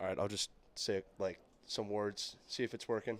All right, I'll just say like some words, see if it's working.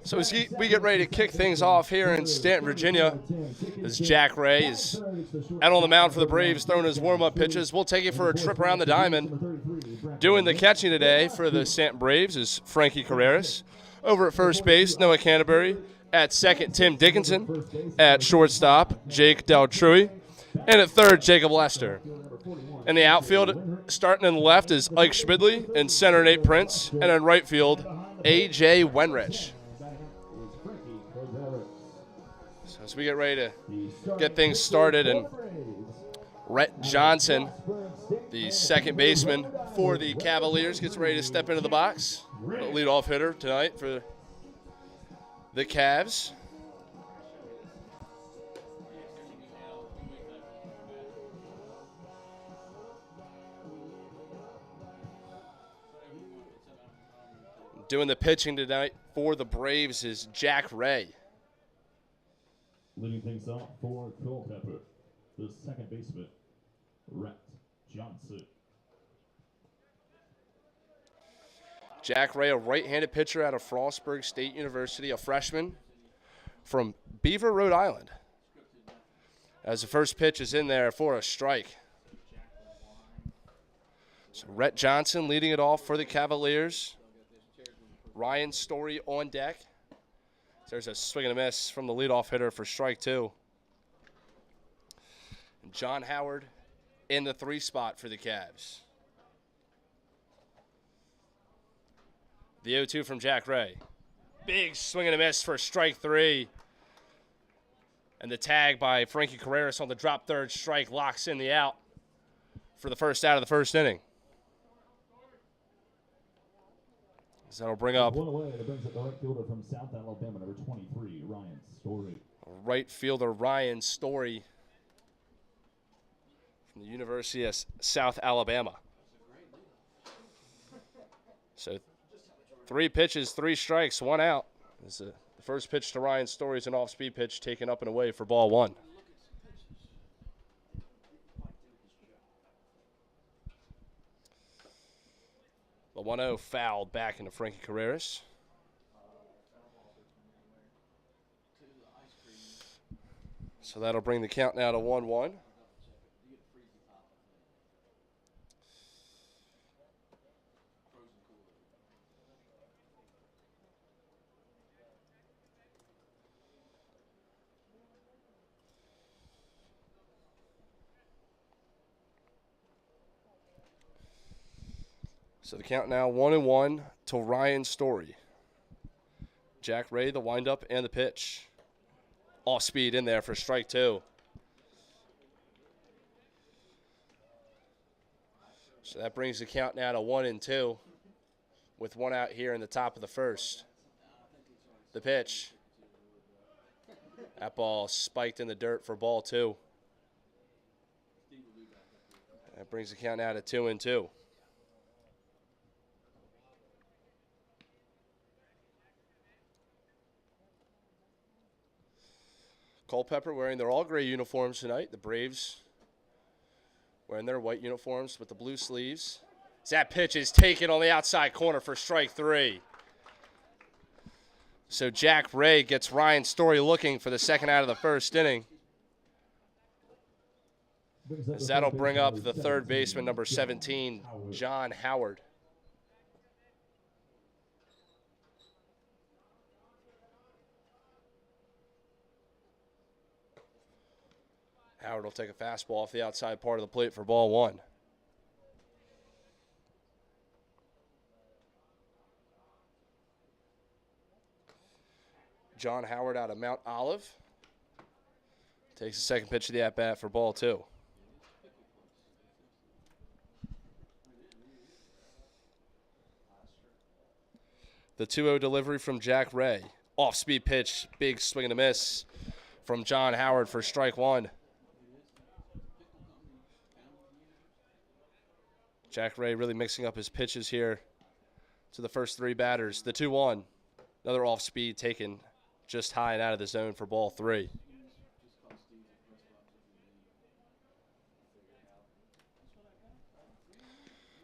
So as we get ready to kick things off here in Staunton, Virginia, as Jack Ray is out on the mound for the Braves throwing his warm-up pitches. We'll take it for a trip around the diamond. Doing the catching today for the Staunton Braves is Frankie Carreras. Over at first base, Noah Canterbury. At second, Tim Dickinson. At shortstop, Jake Daltrui. And at third, Jacob Lester. In the outfield, starting in the left is Ike Schmidley, in center Nate Prince, and in right field, A.J. Wenrich. So as we get ready to get things started, and Rhett Johnson, the second baseman for the Cavaliers, gets ready to step into the box. The leadoff hitter tonight for the Cavs. Doing the pitching tonight for the Braves is Jack Ray. Leading things off for Culpeper, the second baseman, Rhett Johnson. Jack Ray, a right-handed pitcher out of Frostburg State University, a freshman from Beaver, Rhode Island. As the first pitch is in there for a strike. So Rhett Johnson leading it off for the Cavaliers. Ryan Story on deck. There's a swing and a miss from the leadoff hitter for strike two. And John Howard in the 3 spot for the Cavs. The 0-2 from Jack Ray. Big swing and a miss for strike 3. And the tag by Frankie Carreras on the drop third strike locks in the out for the first out of the first inning. So that'll bring up One away, and it brings up the right fielder from South Alabama, number 23, Ryan Story. right fielder Ryan Story from the University of South Alabama. So 3 pitches, 3 strikes, 1 out. The first pitch to Ryan Story is an off-speed pitch taken up and away for ball 1. The 1-0 fouled back into Frankie Carreras. So that'll bring the count now to 1-1. So the count now 1-1 to Ryan Story. Jack Ray, the windup and the pitch. Off speed in there for strike 2. So that brings the count now to 1-2 with 1 out here in the top of the first. The pitch. That ball spiked in the dirt for ball 2. That brings the count now to 2-2. Culpeper wearing their all-gray uniforms tonight. The Braves wearing their white uniforms with the blue sleeves. That pitch is taken on the outside corner for strike 3. So Jack Ray gets Ryan Story looking for the second out of the first inning. As that'll bring up the third baseman, number 17, John Howard. Howard will take a fastball off the outside part of the plate for ball 1. John Howard out of Mount Olive takes the second pitch of the at-bat for ball 2. The 2-0 delivery from Jack Ray. Off-speed pitch, big swing and a miss from John Howard for strike 1. Jack Ray really mixing up his pitches here to the first 3 batters. The 2-1, another off speed taken just high and out of the zone for ball 3.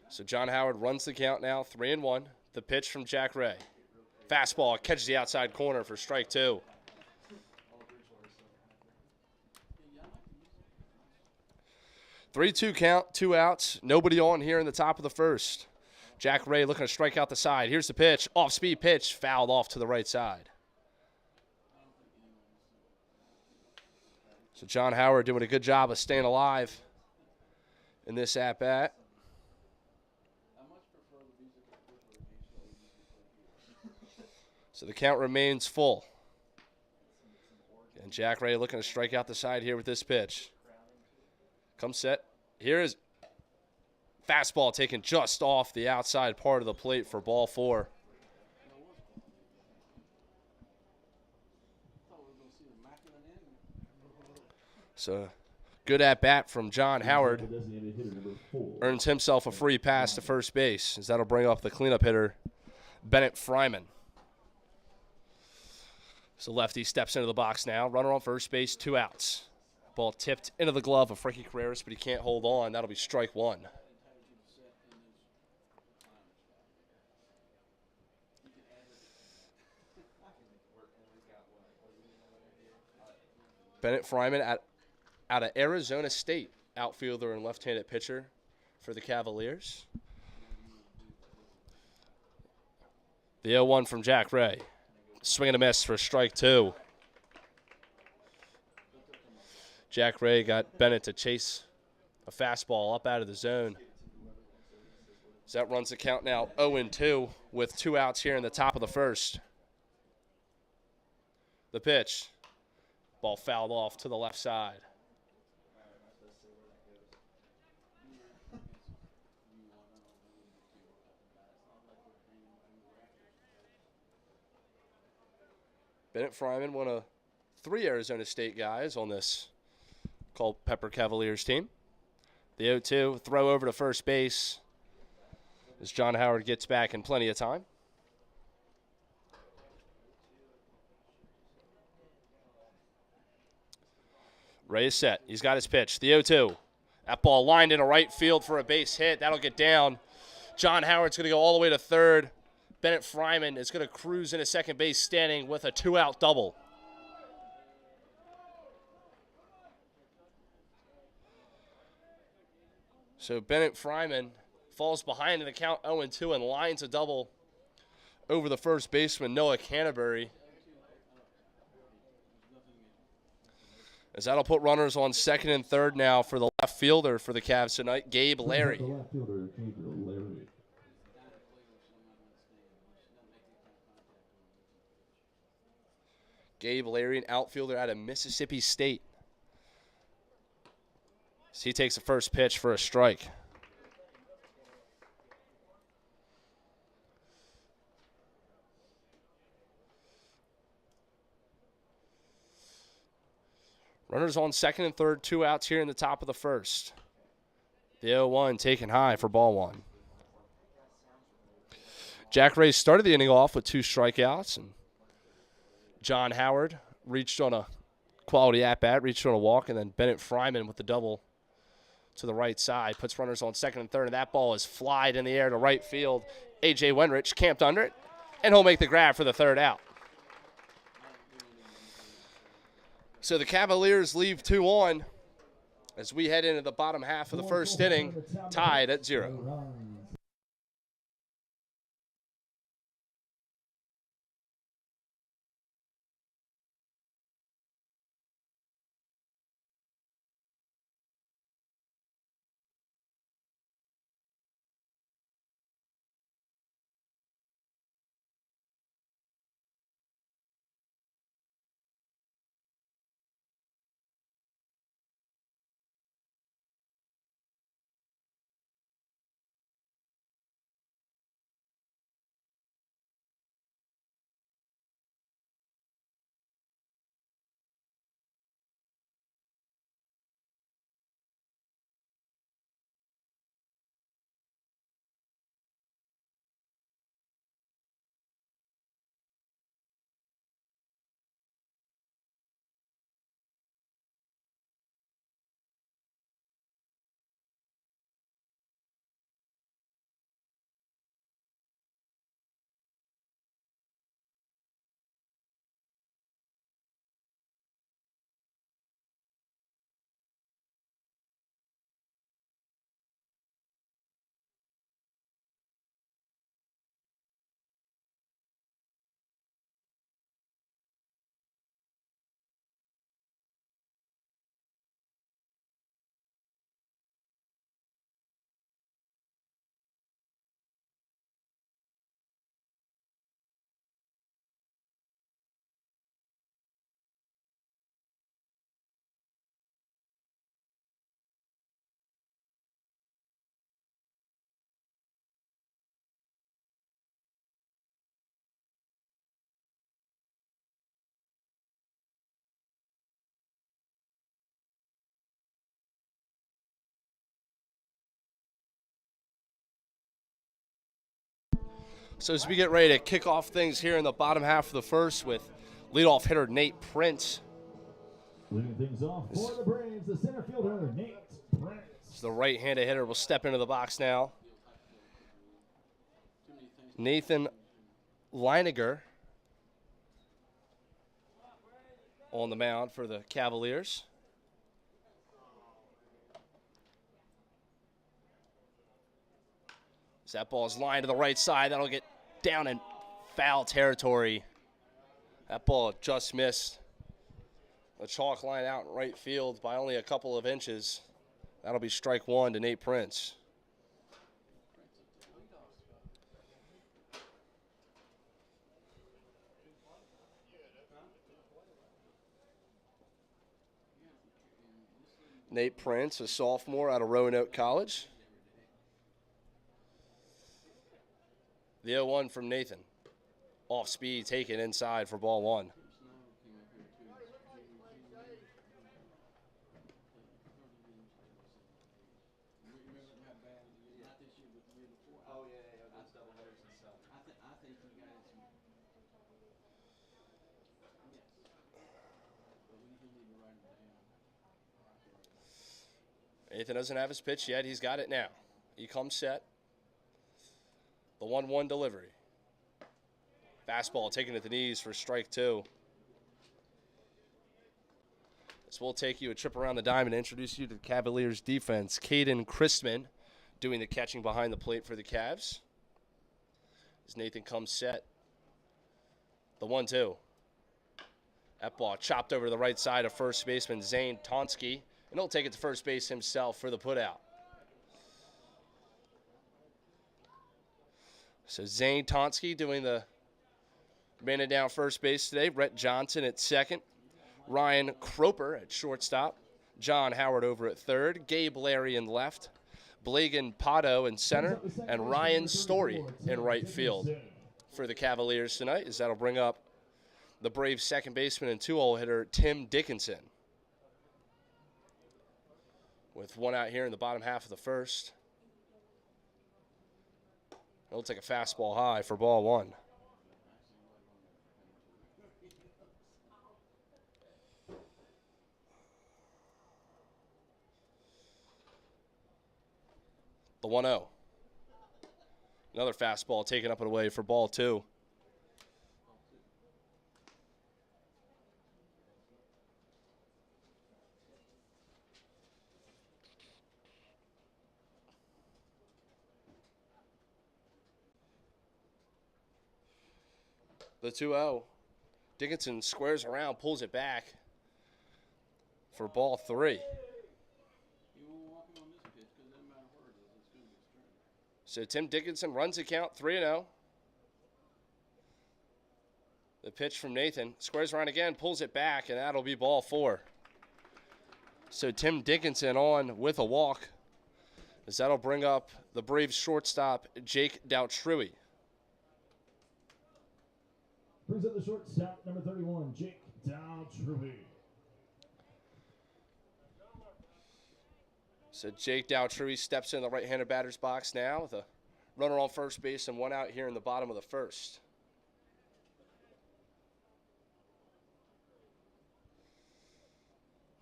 So John Howard runs the count now, 3-1. The pitch from Jack Ray. Fastball catches the outside corner for strike 2. 3-2 count, 2 outs. Nobody on here in the top of the first. Jack Ray looking to strike out the side. Here's the pitch. Off-speed pitch. Fouled off to the right side. So John Howard doing a good job of staying alive in this at-bat. So the count remains full. And Jack Ray looking to strike out the side here with this pitch. Comes set. Here is fastball taken just off the outside part of the plate for ball 4. So good at bat from John Howard. Earns himself a free pass to first base, as that'll bring up the cleanup hitter, Bennett Fryman. So lefty steps into the box now. Runner on first base, 2 outs. Ball tipped into the glove of Frankie Carreras, but he can't hold on. That'll be strike 1. Bennett Fryman out of Arizona State, outfielder and left-handed pitcher for the Cavaliers. The 0-1 from Jack Ray. Swing and a miss for strike 2. Jack Ray got Bennett to chase a fastball up out of the zone. So that runs the count now 0-2 with 2 outs here in the top of the first. The pitch. ball fouled off to the left side. Bennett Fryman, one of 3 Arizona State guys on this Culpeper Cavaliers team. The 0-2 throw over to first base as John Howard gets back in plenty of time. Ray is set. He's got his pitch. The 0-2. That ball lined into right field for a base hit. That'll get down. John Howard's going to go all the way to third. Bennett Fryman is going to cruise into second base standing with a 2-out double. So Bennett Fryman falls behind in the count 0-2 and lines a double over the first baseman, Noah Canterbury. As that'll put runners on second and third now for the left fielder for the Cavs tonight, Gabe Larry. Gabe Larry, an outfielder out of Mississippi State. So he takes the first pitch for a strike. Runners on second and third, 2 outs here in the top of the first. The 0-1 taken high for ball one. Jack Ray started the inning off with 2 strikeouts, and John Howard reached on a quality at-bat, reached on a walk, and then Bennett Fryman with the double to the right side. Puts runners on second and third, and that ball is flied in the air to right field. A.J. Wenrich camped under it, and he'll make the grab for the 3rd out. So the Cavaliers leave 2 on as we head into the bottom half of the first inning, tied at 0. So as we get ready to kick off things here in the bottom half of the first with leadoff hitter Nate Prince. Leading things off for the Braves, the center fielder, Nate Prince. So the right-handed hitter will step into the box now. Nathan Leiniger on the mound for the Cavaliers. So that ball is lined to the right side. That'll get down in foul territory. That ball just missed the chalk line out in right field by only a couple of inches. That'll be strike 1 to Nate Prince. Nate Prince, a sophomore out of Roanoke College. The 0-1 from Nathan. Off speed, taken inside for ball one. Nathan doesn't have his pitch yet. He's got it now. He comes set. The 1-1 delivery. Fastball taken at the knees for strike two. This will take you a trip around the diamond and introduce you to the Cavaliers defense. Caden Christman doing the catching behind the plate for the Cavs. As Nathan comes set. The 1-2. That ball chopped over to the right side of first baseman Zane Tonsky. And he'll take it to first base himself for the putout. So Zane Tonsky doing the man down first base today. Rhett Johnson at second. Ryan Culpeper at shortstop. John Howard over at third. Gabe Larry in left. Blagan Pato in center. And Ryan Story in right field for the Cavaliers tonight, as that'll bring up the Braves second baseman and two-hole hitter Tim Dickinson. With one out here in the bottom half of the first. He'll take a fastball high for ball one. The 1-0. Another fastball taken up and away for ball two. The 2-0. Dickinson squares around, pulls it back for ball three. So Tim Dickinson runs the count 3-0. The pitch from Nathan squares around again, pulls it back, and that'll be ball four. So Tim Dickinson on with a walk, as that'll bring up the Braves shortstop Jake Doutrui. Brings up the shortstop, number 31, Jake Doutrui. So Jake Doutrui steps in the right-handed batter's box now with a runner on first base and one out here in the bottom of the first.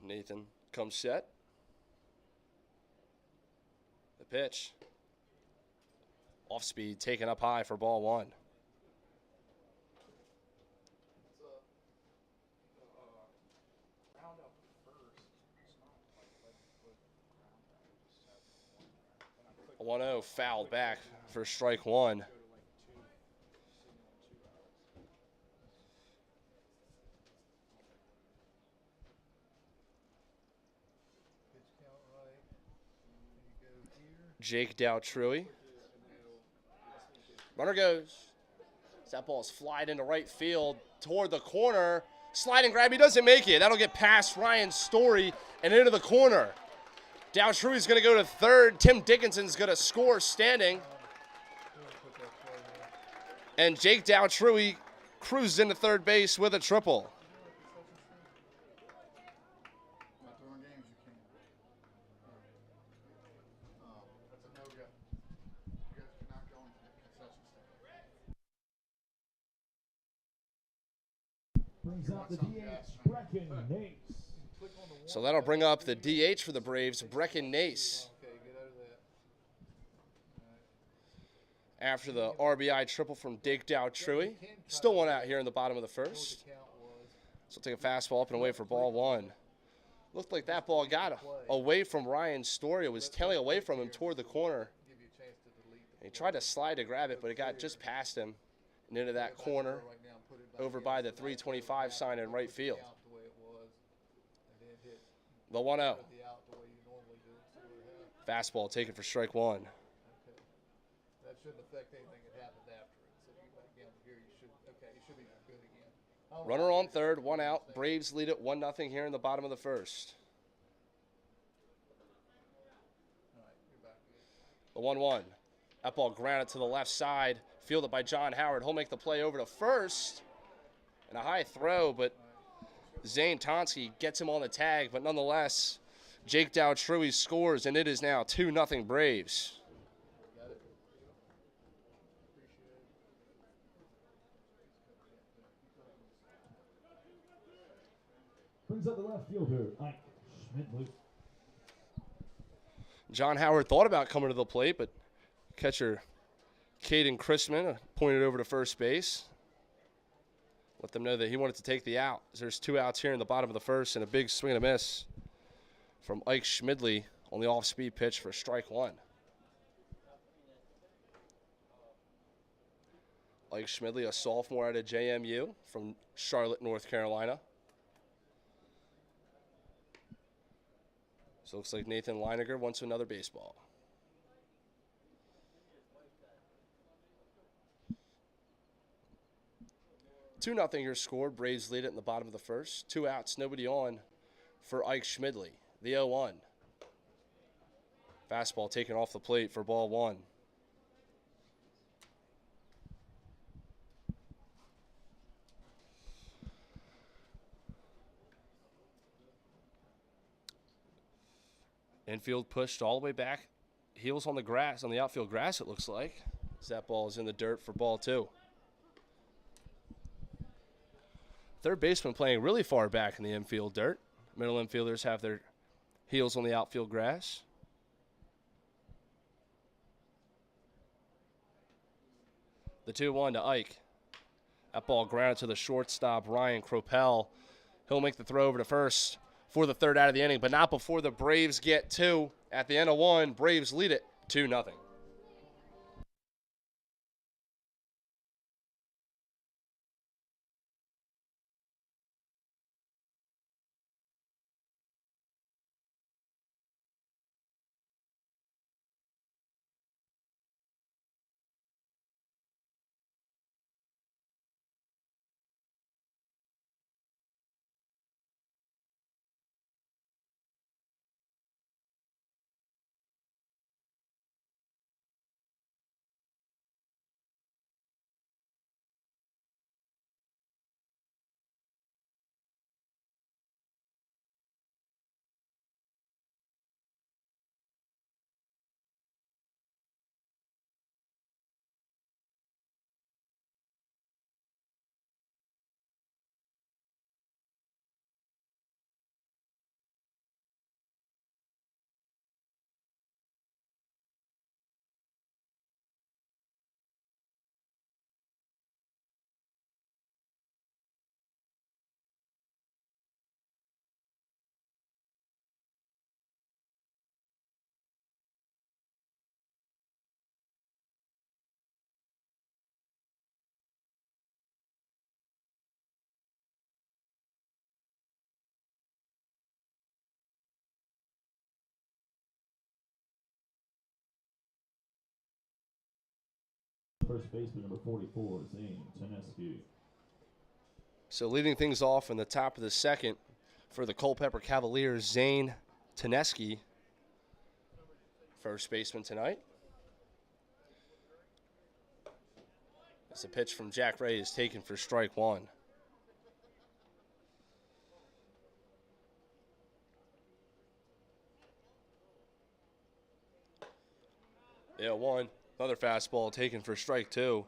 Nathan comes set. The pitch. Off speed, taken up high for ball one. A 1-0 fouled back for strike one. Jake Doutrui. Runner goes. That ball's flied into right field toward the corner. Slide and grab. He doesn't make it. That'll get past Ryan Story and into the corner. Doutrui's going to go to third. Tim Dickinson's going to score standing. And Jake Doutrui cruises into third base with a triple. Brings out the DH, Brecken Nace. So that'll bring up the DH for the Braves, Brecken Nace. After the RBI triple from Jake Doutrui. Still one out here in the bottom of the first. So take a fastball up and away for ball one. Looked like that ball got away from Ryan Story. It was tailing away from him toward the corner. He tried to slide to grab it, but it got just past him and into that corner over by the 325 sign in right field. The 1-0. Fastball taken for strike one. That shouldn't affect anything that happened after it. So again, here you should be good again. Runner on third, one out. Braves lead it 1-0 here in the bottom of the first. The 1-1. That ball grounded to the left side, fielded by John Howard. He'll make the play over to first. And a high throw, but Zane Tonsky gets him on the tag. But nonetheless, Jake Dowtrui scores, and it is now 2-0 Braves. Brings up the left fielder, Ike Schmidley. John Howard thought about coming to the plate, but catcher Caden Chrisman pointed over to first base. Let them know that he wanted to take the out. There's 2 outs here in the bottom of the first and a big swing and a miss from Ike Schmidley on the off-speed pitch for strike 1. Ike Schmidley, a sophomore out of JMU from Charlotte, North Carolina. So it looks like Nathan Leiniger wants another baseball. 2-0 your score. Braves lead it in the bottom of the first. 2 outs, nobody on for Ike Schmidley. The 0-1. Fastball taken off the plate for ball 1. Infield pushed all the way back. Heels on the grass, on the outfield grass, it looks like. As that ball is in the dirt for ball 2. Third baseman playing really far back in the infield dirt. Middle infielders have their heels on the outfield grass. The 2-1 to Ike. That ball grounded to the shortstop, Ryan Cropel. He'll make the throw over to first for the 3rd out of the inning, but not before the Braves get 2. At the end of 1, Braves lead it 2-0. First baseman, number 44, Zane Tedeschi. So leading things off in the top of the second for the Culpeper Cavaliers, Zane Tedeschi, first baseman tonight. As the pitch from Jack Ray is taken for strike 1. Yeah, 1. Another fastball taken for strike 2.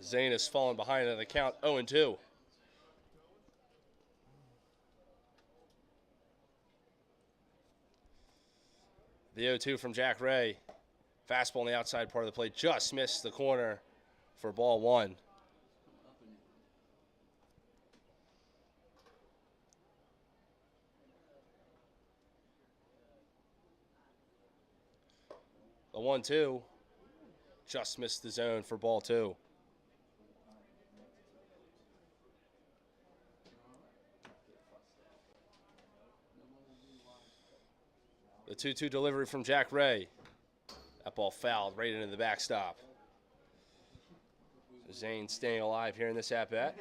Zane has fallen behind on the count 0-2. The 0-2 from Jack Ray. Fastball on the outside part of the plate. Just missed the corner for ball 1. The 1-2. Just missed the zone for ball 2. The 2-2 delivery from Jack Ray. That ball fouled right into the backstop. So Zane staying alive here in this at-bat.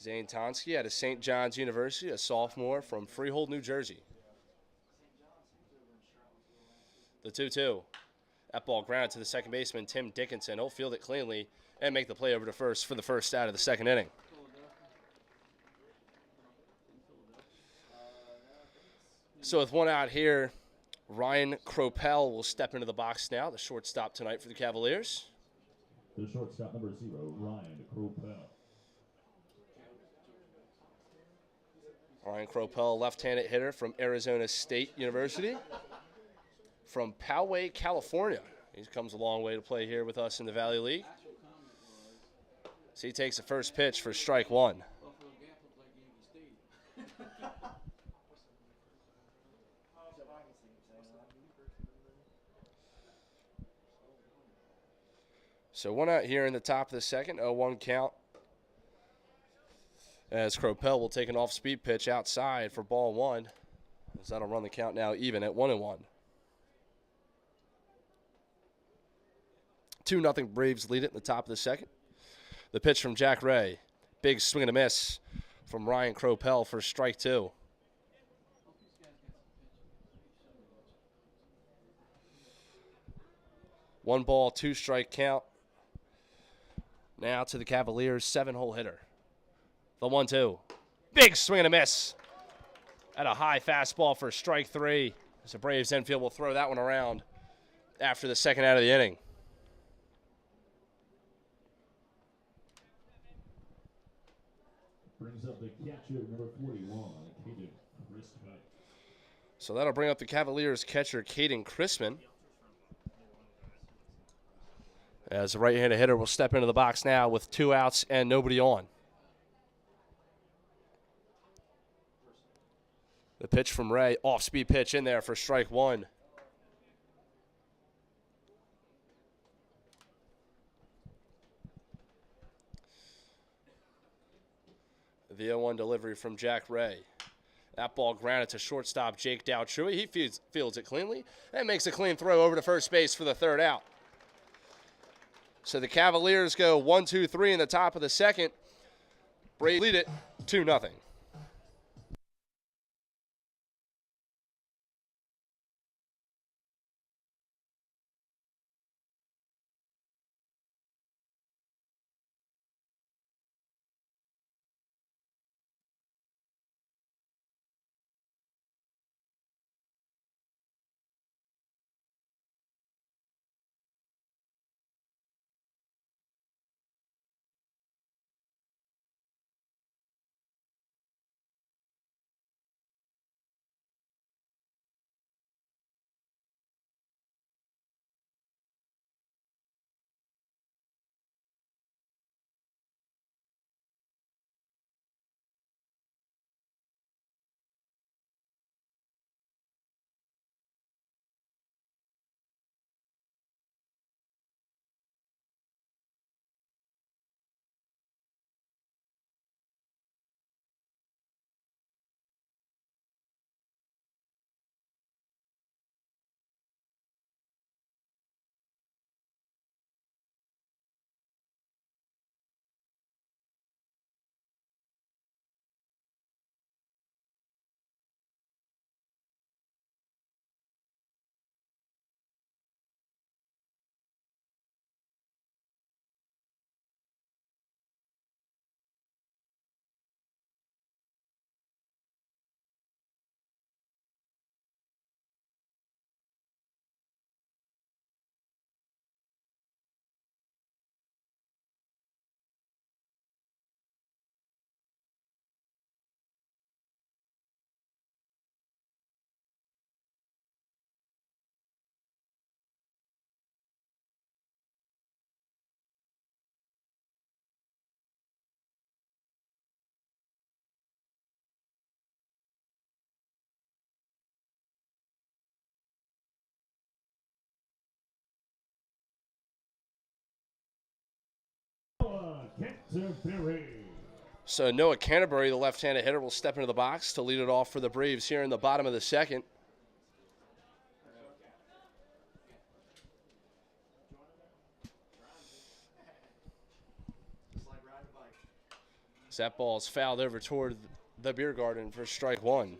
Zane Tonsky out of St. John's University, a sophomore from Freehold, New Jersey. The 2-2. That ball grounded to the second baseman, Tim Dickinson. He'll field it cleanly and make the play over to first for the first out of the second inning. So with one out here, Ryan Culpeper will step into the box now, the shortstop tonight for the Cavaliers. The shortstop, number 0, Ryan Culpeper. Ryan Culpeper, left-handed hitter from Arizona State University, from Poway, California. He comes a long way to play here with us in the Valley League. So he takes the first pitch for strike one. So one out here in the top of the second, 0-1 count. As Culpeper will take an off-speed pitch outside for ball one. As that'll run the count now even at 1-1. 2-0 Braves lead it in the top of the second. The pitch from Jack Ray. Big swing and a miss from Ryan Culpeper for strike two. One ball, two strike count. Now to the Cavaliers, 7-hole hitter. The 1-2. Big swing and a miss. At a high fastball for strike three. As the Braves infield will throw that one around after the second out of the inning. Brings up the catcher, number 41, Caden Crispin. So that'll bring up the Cavaliers catcher, Caden Crispin. As the right-handed hitter will step into the box now with 2 outs and nobody on. The pitch from Ray, off-speed pitch in there for strike one. The 0-1 delivery from Jack Ray. That ball grounded to shortstop Jake Dowchewy. He fields it cleanly and makes a clean throw over to first base for the third out. So the Cavaliers go 1-2-3 in the top of the second. Braves lead it 2-0. So Noah Canterbury, the left-handed hitter, will step into the box to lead it off for the Braves here in the bottom of the second. As that ball is fouled over toward the beer garden for strike one.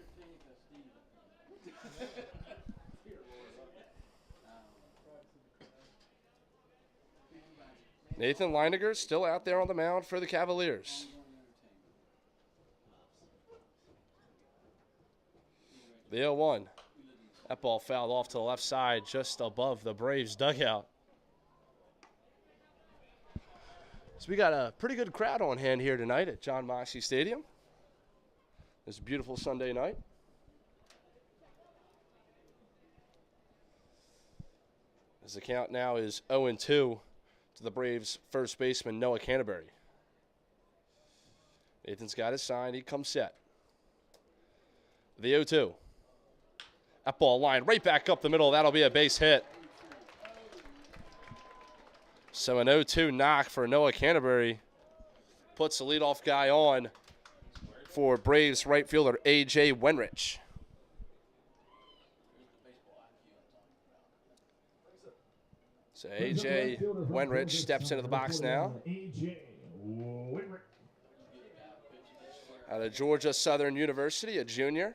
Nathan Leininger still out there on the mound for the Cavaliers. The 0-1. That ball fouled off to the left side just above the Braves dugout. So we got a pretty good crowd on hand here tonight at John Moxley Stadium. It's a beautiful Sunday night. As the count now is 0-2 to the Braves' first baseman, Noah Canterbury. Nathan's got his sign. He comes set. The 0-2. That ball lined right back up the middle. That'll be a base hit. So an 0-2 knock for Noah Canterbury puts the leadoff guy on for Braves right fielder A.J. Wenrich. So A.J. Wenrich steps into the box now. Out of Georgia Southern University, a junior.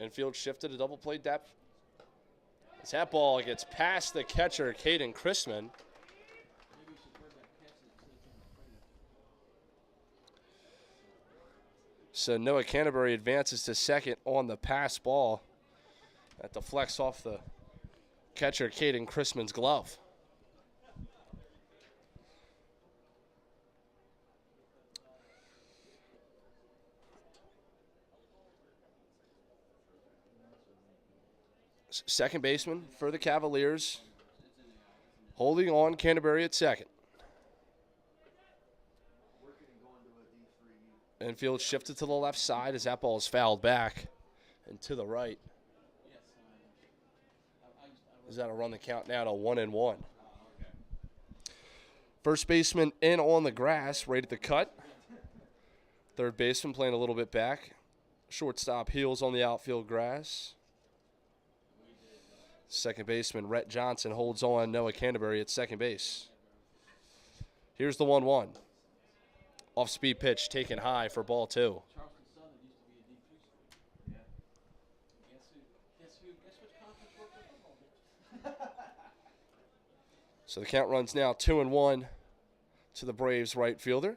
Infield shifted to double play depth. As that ball gets past the catcher, Caden Chrisman. So Noah Canterbury advances to second on the pass ball. That deflects off the catcher, Caden Chrisman's glove. Second baseman for the Cavaliers, holding on Canterbury at second. Infield shifted to the left side as that ball is fouled back and to the right. Is that'll run the count now to 1-1. First baseman in on the grass, right at the cut. Third baseman playing a little bit back. Shortstop heels on the outfield grass. Second baseman Rhett Johnson holds on Noah Canterbury at second base. Here's the 1-1. Off-speed pitch taken high for ball two. So the count runs now 2-1 to the Braves right fielder.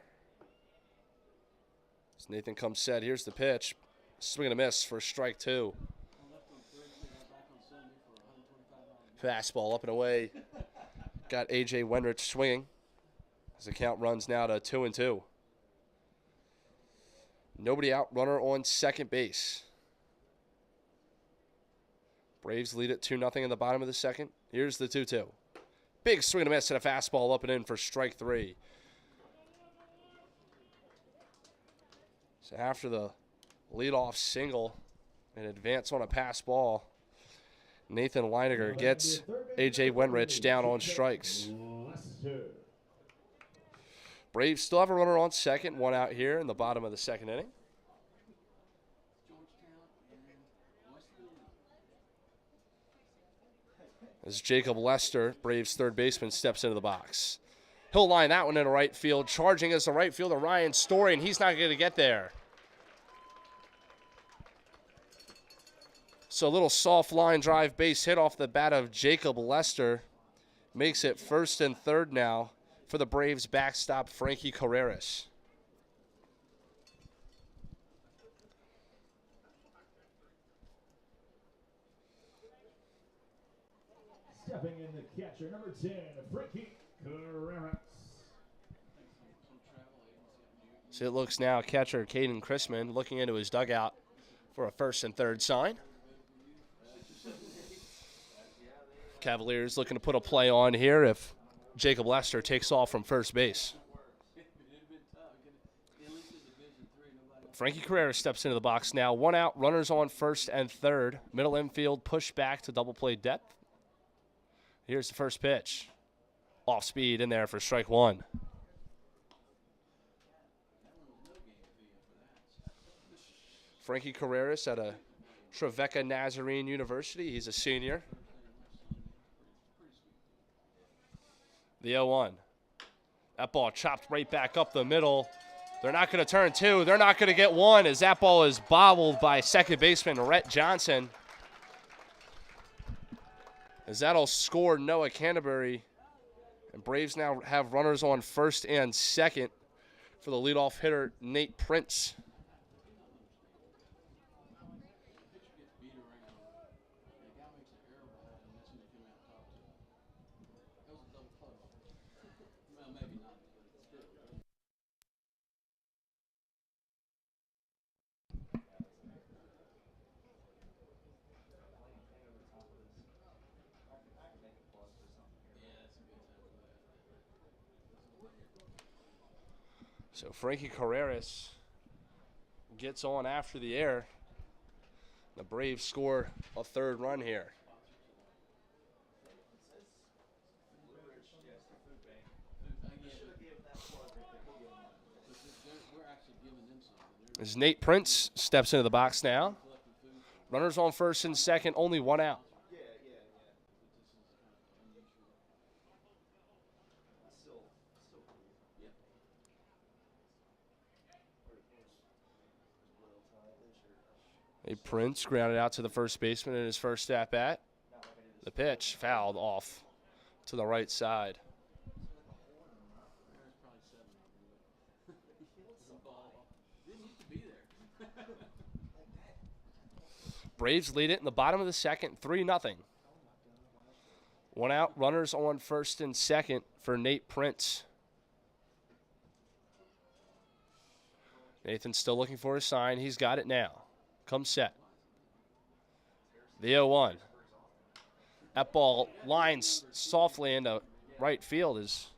As Nathan comes set, here's the pitch. Swing and a miss for strike two. Fastball up and away. Got A.J. Wenrich swinging as the count runs now to 2-2. Nobody out, runner on second base. Braves lead it 2-0 in the bottom of the second. Here's the 2-2. Big swing and a miss and a fastball up and in for strike three. So after the leadoff single and advance on a pass ball, Nathan Leininger gets A.J. Wenrich down on strikes. Braves still have a runner on second, one out here in the bottom of the second inning. As Jacob Lester, Braves third baseman, steps into the box. He'll line that one into right field. Charging as the right fielder, Ryan Story, and he's not going to get there. So a little soft line drive base hit off the bat of Jacob Lester. Makes it first and third now for the Braves backstop, Frankie Carreras. Stepping in the catcher, number 10, Frankie Carreras. So it looks now catcher Caden Chrisman looking into his dugout for a first and third sign. Cavaliers looking to put a play on here if Jacob Lester takes off from first base. Frankie Carreras steps into the box now. One out, runners on first and third. Middle infield push back to double play depth. Here's the first pitch. Off speed in there for strike one. Frankie Carreras at a Trevecca Nazarene University. He's a senior. The 0-1. That ball chopped right back up the middle. They're not going to turn two. They're not going to get one as that ball is bobbled by second baseman Rhett Johnson. As that'll score Noah Canterbury. And Braves now have runners on first and second for the leadoff hitter, Nate Prince. So Frankie Carreras gets on after the air. The Braves score a third run here. As Nate Prince steps into the box now. Runners on first and second, only one out. Prince grounded out to the first baseman in his first at-bat. The pitch fouled off to the right side. Braves lead it in the bottom of the second, 3-0. One out, runners on first and second for Nate Prince. Nathan's still looking for a sign. He's got it now. Comes set. The 0-1. That ball lines softly into right field as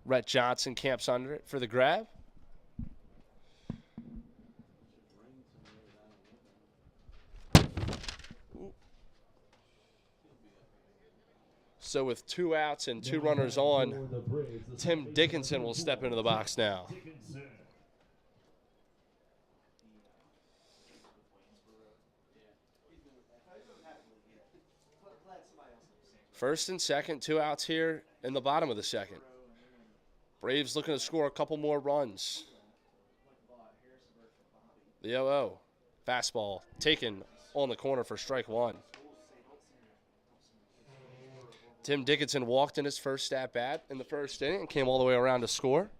Rhett Johnson camps under it for the grab. So with 2 outs and 2 runners on, Tim Dickinson will step into the box now. First and second, 2 outs here in the bottom of the second. Braves looking to score a couple more runs. The 0-0. Fastball taken on the corner for strike one. Tim Dickinson walked in his first at-bat in the first inning and came all the way around to score.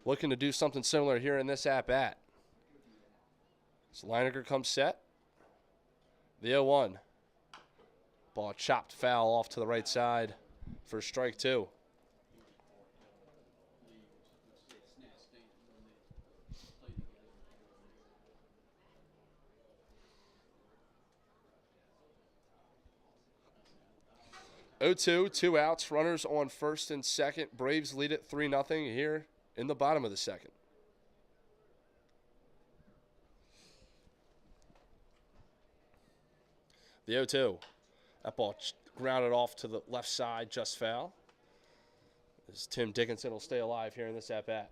Looking to do something similar here in this at-bat. So Leininger comes set. The 0-1. Ball chopped foul off to the right side for strike two. Oh-2, 2 outs, runners on first and second. Braves lead it 3-0 here in the bottom of the second. The 0-2. That ball grounded off to the left side, just foul. As Tim Dickinson will stay alive here in this at-bat.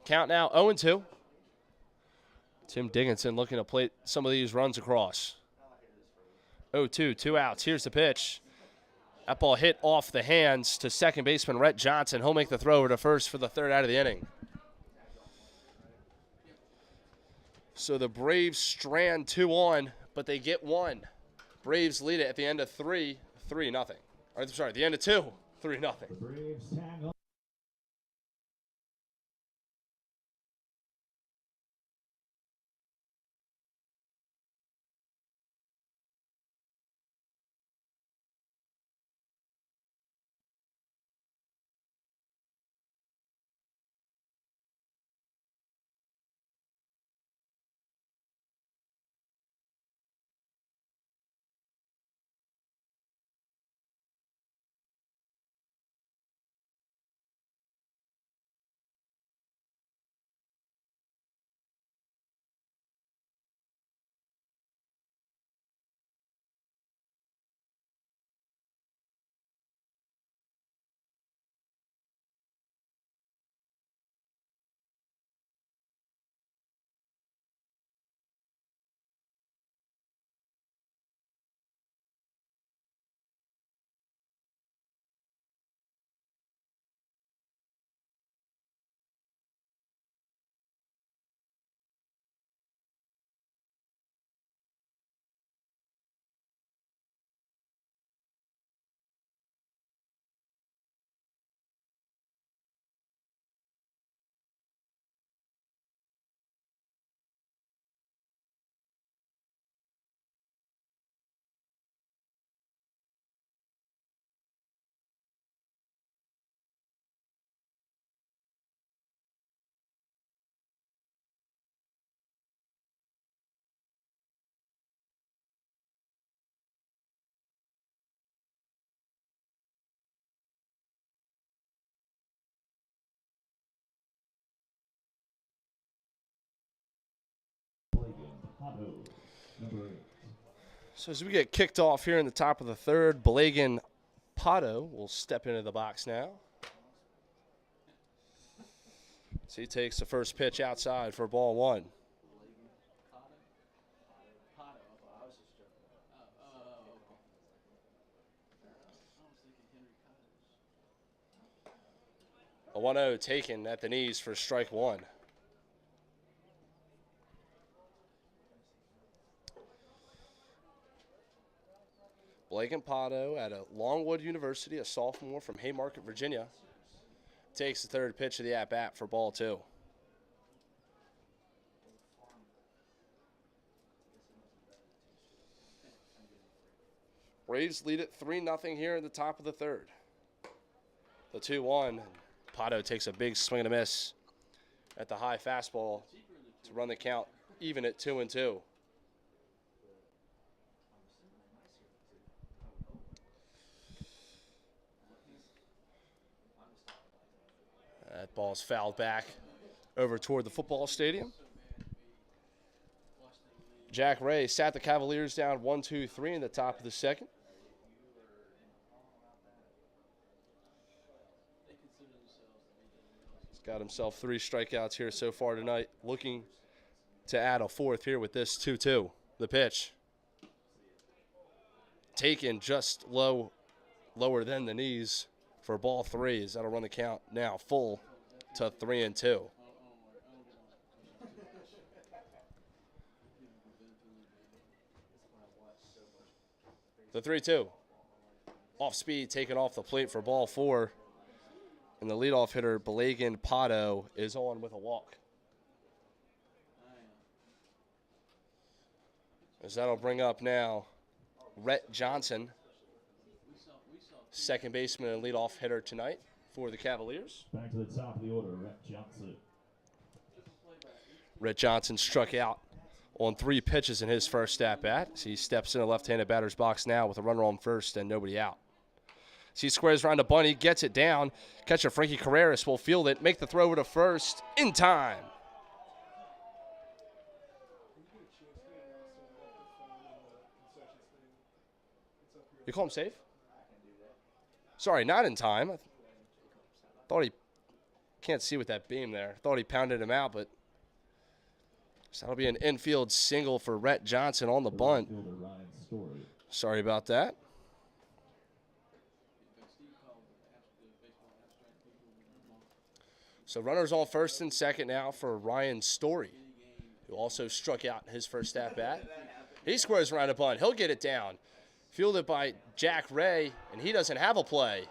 Count now 0-2. Tim Dickinson looking to play some of these runs across. 0-2, 2 outs. Here's the pitch. That ball hit off the hands to second baseman Rhett Johnson. He'll make the throw over to first for the third out of the inning. So the Braves strand 2 on, but they get 1. Braves lead it at the end of 3-0. Or sorry, the end of 2, 3-0. Otto, number 8. So as we get kicked off here in the top of the third, Balagan Pato will step into the box now. So he takes the first pitch outside for ball 1. A 1-0 taken at the knees for strike 1. Balagan Pato at a Longwood University, a sophomore from Haymarket, Virginia, takes the third pitch of the at-bat for ball 2. Braves lead it 3-0 here in the top of the third. The 2-1. Pato takes a big swing and a miss at the high fastball to run the count even at 2-2. That ball's fouled back over toward the football stadium. Jack Ray sat the Cavaliers down 1-2-3 in the top of the second. He's got himself 3 strikeouts here so far tonight, looking to add a 4th here with this 2-2. The pitch. Taken just lower than the knees for ball 3. That'll run the count now full to 3-2. The 3-2. Off speed, taken off the plate for ball 4. And the leadoff hitter, Balagan Pato, is on with a walk. As that'll bring up now Rhett Johnson, second baseman and leadoff hitter tonight for the Cavaliers. Back to the top of the order, Rhett Johnson. Rhett Johnson struck out on 3 pitches in his first at-bat. So he steps in a left-handed batter's box now with a runner on first and nobody out. So he squares around to bunt, he gets it down. Catcher Frankie Carreras will field it, make the throw over to first in time. You call him safe? Sorry, not in time. I thought he can't see with that beam there. Thought he pounded him out, but so that'll be an infield single for Rhett Johnson on the bunt. Sorry about that. So runners on first and second now for Ryan Story, who also struck out in his first at-bat. He squares around a bunt. He'll get it down. Fielded by Jack Ray, and he doesn't have a play.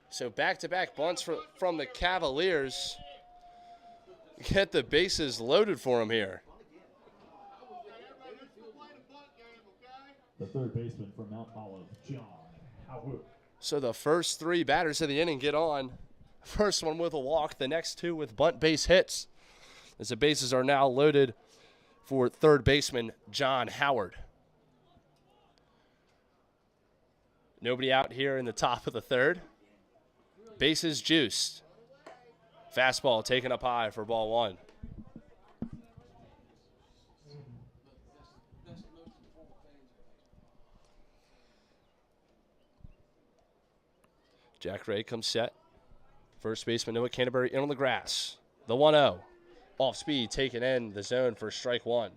So back-to-back bunts from the Cavaliers. Get the bases loaded for him here. The third baseman from Mount Olive, John Howard. So the first 3 batters of the inning get on. First one with a walk, the next 2 with bunt base hits. As the bases are now loaded for third baseman John Howard. Nobody out here in the top of the third. Bases juiced. Fastball taken up high for ball 1. Jack Ray comes set. First baseman Noah Canterbury in on the grass. The 1-0. Off speed, taken in the zone for strike 1.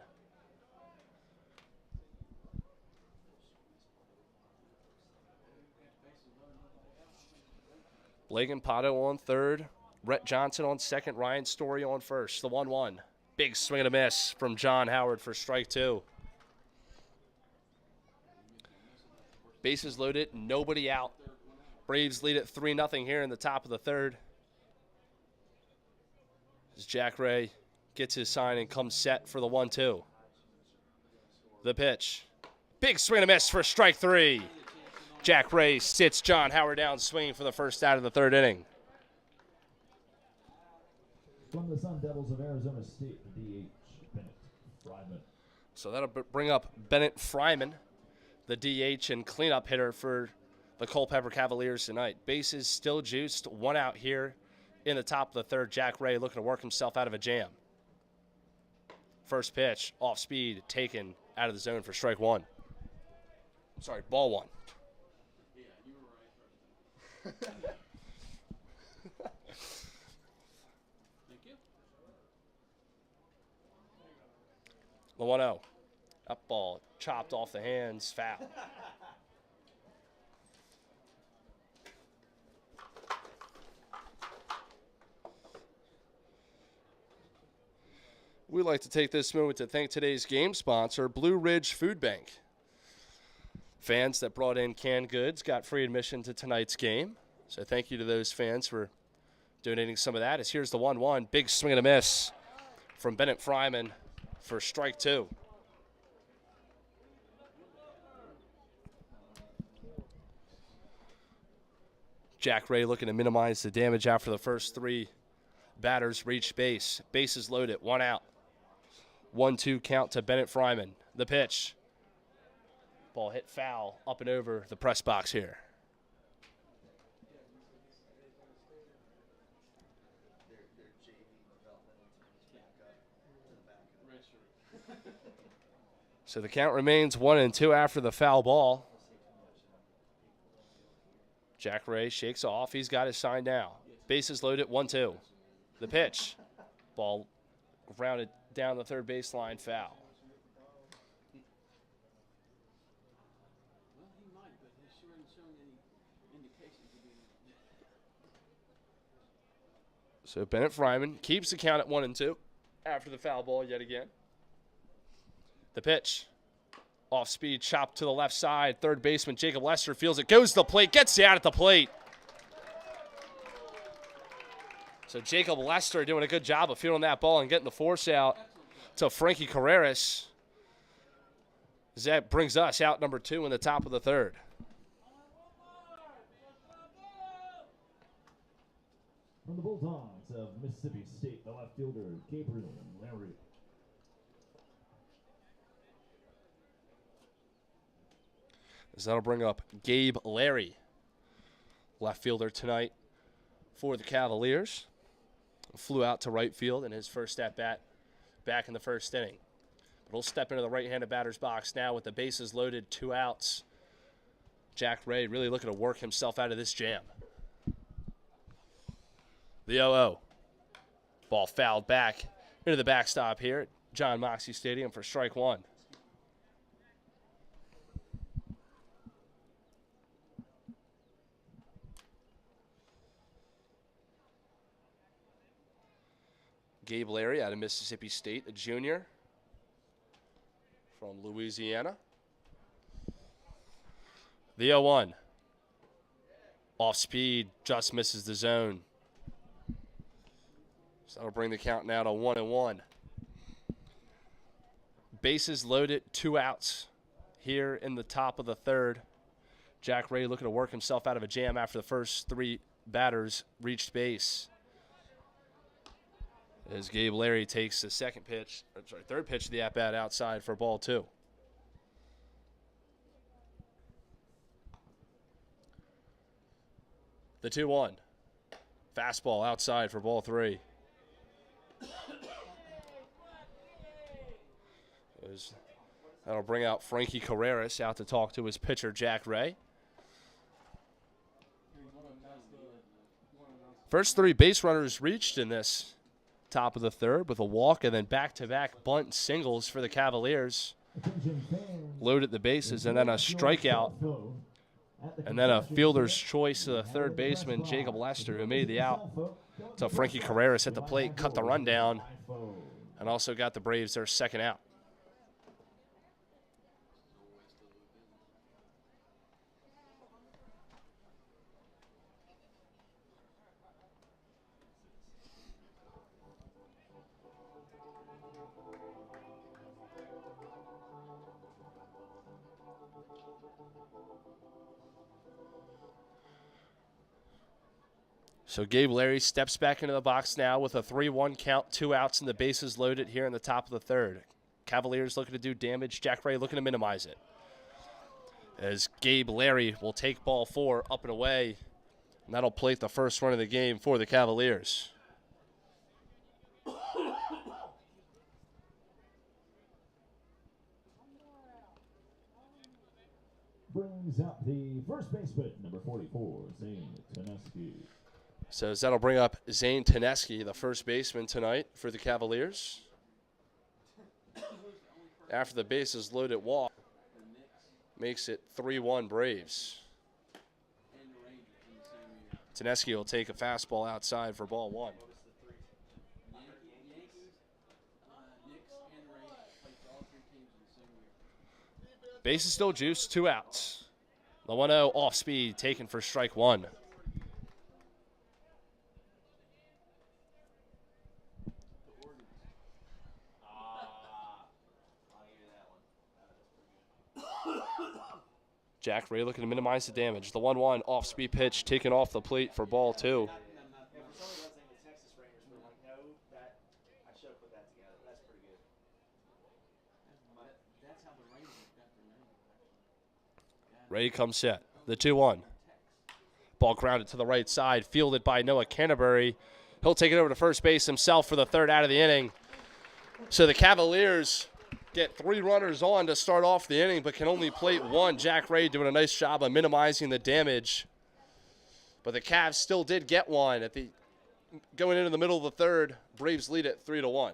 Balagan Pato on third. Rhett Johnson on second. Ryan Story on first. The 1-1. Big swing and a miss from John Howard for strike 2. Bases loaded. Nobody out. Braves lead at 3-0 here in the top of the third. As Jack Ray gets his sign and comes set for the 1-2. The pitch. Big swing and a miss for strike 3. Jack Ray sits John Howard down swinging for the first out of the third inning. From the Sun Devils of Arizona State, the DH, Bennett Fryman. So that'll bring up Bennett Fryman, the DH and cleanup hitter for the Culpeper Cavaliers tonight. Bases still juiced. 1 out here in the top of the third. Jack Ray looking to work himself out of a jam. First pitch, off speed, taken out of the zone for strike one. Sorry, ball one. Yeah, you were right first. Thank you. The 1-0. Up ball, chopped off the hands, foul. We'd like to take this moment to thank today's game sponsor, Blue Ridge Food Bank. Fans that brought in canned goods got free admission to tonight's game. So thank you to those fans for donating some of that. As here's the 1-1. Big swing and a miss from Bennett Fryman for strike two. Jack Ray looking to minimize the damage after the first three batters reached base. Bases loaded, one out. 1-2 count to Bennett Fryman. The pitch. Ball hit foul up and over the press box here. So the count remains 1-2 after the foul ball. Jack Ray shakes off. He's got his sign now. Bases loaded, 1-2. The pitch. Ball grounded down the third baseline, foul. Well, he might, but he sure isn't showing any indications of being. So Bennett Fryman keeps the count at 1-2 after the foul ball yet again. The pitch. Off speed, chopped to the left side. Third baseman Jacob Lester feels it, goes to the plate, gets out at the plate. So Jacob Lester doing a good job of fielding that ball and getting the force out to Frankie Carreras. That brings us out number 2 in the top of the third. From the Bulldogs of Mississippi State, the left fielder, Gabriel Larry. As that'll bring up Gabe Larry, left fielder tonight for the Cavaliers. Flew out to right field in his first at-bat back in the first inning. But he'll step into the right-handed batter's box now with the bases loaded, 2 outs. Jack Ray really looking to work himself out of this jam. The 0-0. Ball fouled back into the backstop here at John Moxley Stadium for strike one. Gabe Larry out of Mississippi State, a junior from Louisiana. The 0-1. Off speed, just misses the zone. So that'll bring the count now to 1-1. Bases loaded, 2 outs here in the top of the third. Jack Ray looking to work himself out of a jam after the first 3 batters reached base. As Gabe Larry takes the third pitch of the at-bat outside for ball 2. The 2-1. Fastball outside for ball 3. That'll bring out Frankie Carreras out to talk to his pitcher, Jack Ray. First 3 base runners reached in this top of the third with a walk and then back-to-back bunt singles for the Cavaliers. Loaded the bases and then a strikeout and then a fielder's choice to the third baseman, Jacob Lester, who made the out. So Frankie Carreras at the plate, cut the run down, and also got the Braves their second out. So Gabe Larry steps back into the box now with a 3-1 count, 2 outs, and the bases loaded here in the top of the third. Cavaliers looking to do damage. Jack Ray looking to minimize it. As Gabe Larry will take ball 4 up and away, and that'll plate the first run of the game for the Cavaliers. brings up the first baseman, number 44, Zane Teneski. So that'll bring up Zane Teneski, the first baseman tonight for the Cavaliers. After the bases loaded walk, makes it 3-1 Braves. Teneski will take a fastball outside for ball one. Base is still juiced, 2 outs. The 1-0 off speed taken for strike one. Jack Ray looking to minimize the damage. The 1-1 off speed pitch taken off the plate for ball two. Ray comes set. The 2-1. Ball grounded to the right side, fielded by Noah Canterbury. He'll take it over to first base himself for the third out of the inning. So the Cavaliers get 3 runners on to start off the inning, but can only plate 1. Jack Ray doing a nice job of minimizing the damage. But the Cavs still did get one at the going into the middle of the third. Braves lead it 3-1.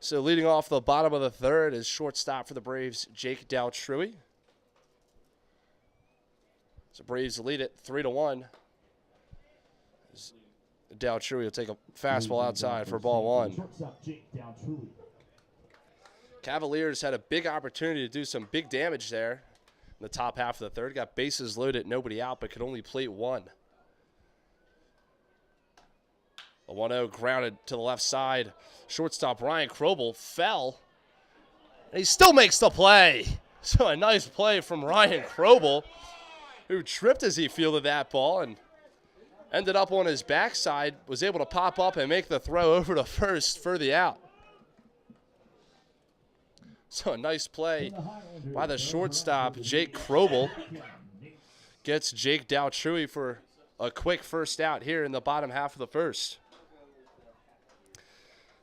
So leading off the bottom of the third is shortstop for the Braves, Jake Daltrui. So Braves lead it 3-1. Daltrui will take a fastball outside for ball one. Cavaliers had a big opportunity to do some big damage there in the top half of the third. Got bases loaded, nobody out, but could only plate 1. The 1-0 grounded to the left side. Shortstop Ryan Krobel fell. And he still makes the play. So a nice play from Ryan Krobel, who tripped as he fielded that ball and ended up on his backside, was able to pop up and make the throw over to first for the out. So a nice play by the shortstop, Jake Krobel. Gets Jake Daltrui for a quick first out here in the bottom half of the first.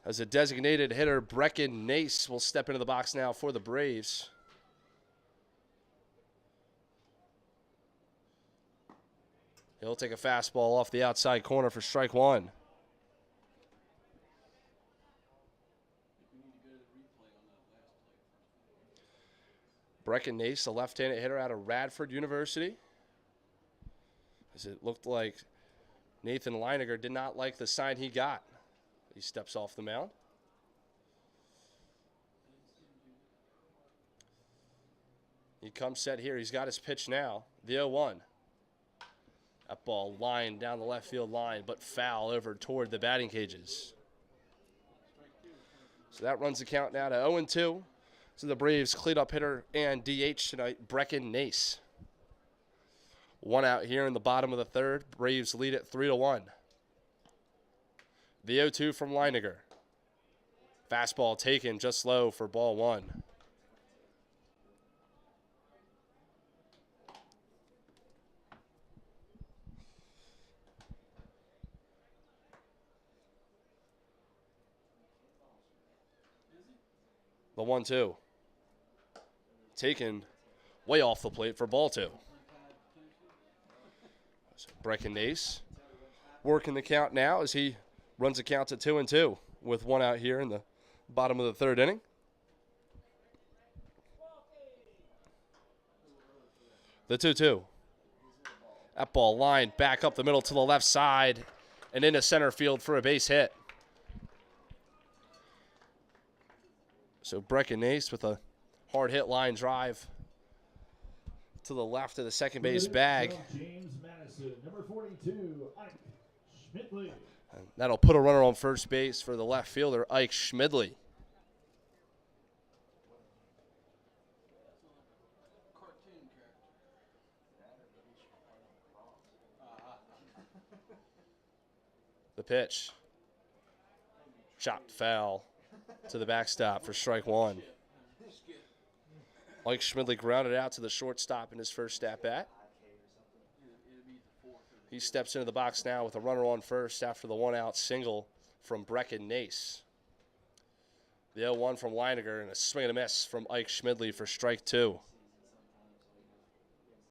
As a designated hitter, Brecken Nace will step into the box now for the Braves. He'll take a fastball off the outside corner for strike one. Brecken Nace, a left-handed hitter out of Radford University. As it looked like Nathan Leiniger did not like the sign he got. He steps off the mound. He comes set here. He's got his pitch now. The 0-1. That ball lined down the left field line, but foul over toward the batting cages. So that runs the count now to 0-2. So the Braves cleanup hitter and DH tonight, Brecken Nace. 1 out here in the bottom of the third. Braves lead it 3-1. The 0-2 from Leiniger. Fastball taken just low for ball one. The 1-2. Taken way off the plate for ball 2. So Brecken Nace working the count now as he runs the count to 2-2 with 1 out here in the bottom of the 3rd inning. The 2-2. That ball lined back up the middle to the left side and into center field for a base hit. So Brecken Nace with a hard hit line drive to the left of the second base bag. James Madison, number 42, Ike Schmidley. And that'll put a runner on first base for the left fielder, Ike Schmidley. The pitch. Chopped foul to the backstop for strike 1. Ike Schmidley grounded out to the shortstop in his first at-bat. He steps into the box now with a runner on first after the 1-out single from Brecken Nace. The 0-1 from Leininger and a swing and a miss from Ike Schmidley for strike 2.